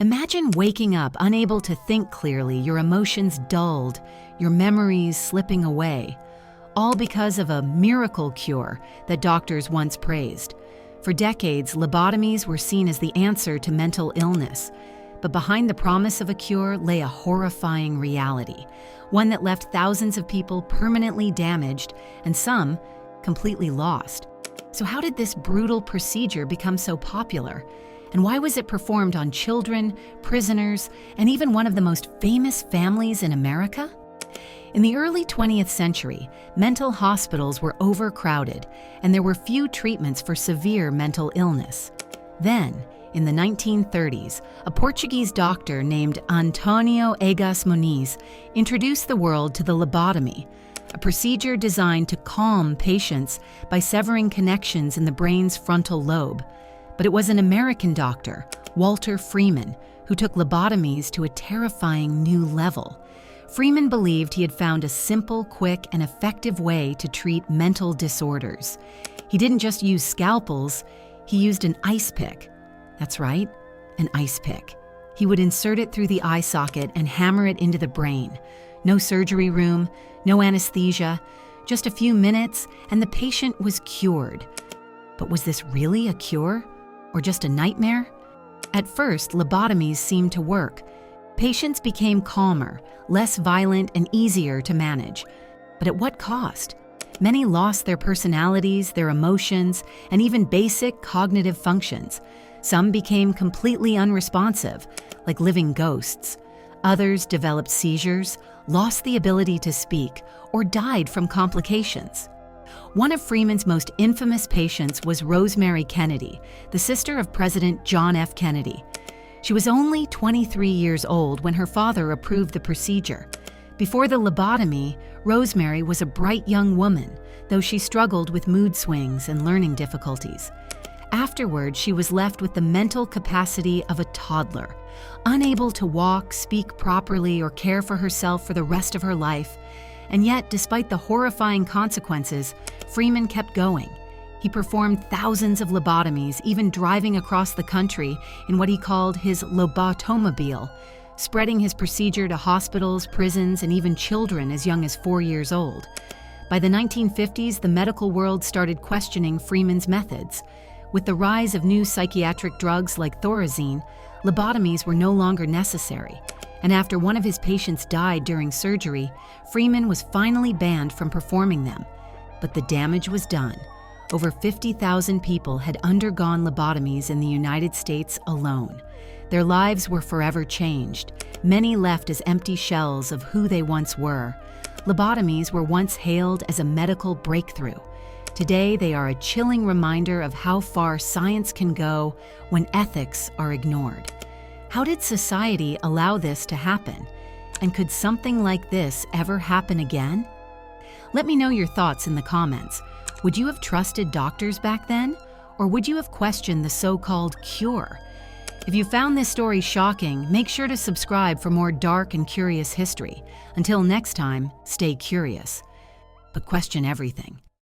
Imagine waking up unable to think clearly, your emotions dulled, your memories slipping away, all because of a miracle cure that doctors once praised. For decades, lobotomies were seen as the answer to mental illness. But behind the promise of a cure lay a horrifying reality, one that left thousands of people permanently damaged and some completely lost. So how did this brutal procedure become so popular? And why was it performed on children, prisoners, and even one of the most famous families in America? In the early 20th century, mental hospitals were overcrowded, and there were few treatments for severe mental illness. Then, in the 1930s, a Portuguese doctor named Antonio Egas Muniz introduced the world to the lobotomy, a procedure designed to calm patients by severing connections in the brain's frontal lobe. But it was an American doctor, Walter Freeman, who took lobotomies to a terrifying new level. Freeman believed he had found a simple, quick, and effective way to treat mental disorders. He didn't just use scalpels, he used an ice pick. That's right, an ice pick. He would insert it through the eye socket and hammer it into the brain. No surgery room, no anesthesia, just a few minutes, and the patient was cured. But was this really a cure? Or just a nightmare? At first, lobotomies seemed to work. Patients became calmer, less violent, and easier to manage. But at what cost? Many lost their personalities, their emotions, and even basic cognitive functions. Some became completely unresponsive, like living ghosts. Others developed seizures, lost the ability to speak, or died from complications. One of Freeman's most infamous patients was Rosemary Kennedy, the sister of President John F. Kennedy. She was only 23 years old when her father approved the procedure. Before the lobotomy, Rosemary was a bright young woman, though she struggled with mood swings and learning difficulties. Afterward, she was left with the mental capacity of a toddler, unable to walk, speak properly, or care for herself for the rest of her life. And yet, despite the horrifying consequences, Freeman kept going. He performed thousands of lobotomies, even driving across the country in what he called his lobotomobile, spreading his procedure to hospitals, prisons, and even children as young as 4 years old. By the 1950s, the medical world started questioning Freeman's methods. With the rise of new psychiatric drugs like Thorazine, lobotomies were no longer necessary. And after one of his patients died during surgery, Freeman was finally banned from performing them. But the damage was done. Over 50,000 people had undergone lobotomies in the United States alone. Their lives were forever changed. Many left as empty shells of who they once were. Lobotomies were once hailed as a medical breakthrough. Today, they are a chilling reminder of how far science can go when ethics are ignored. How did society allow this to happen? And could something like this ever happen again? Let me know your thoughts in the comments. Would you have trusted doctors back then? Or would you have questioned the so-called cure? If you found this story shocking, make sure to subscribe for more dark and curious history. Until next time, stay curious, but question everything.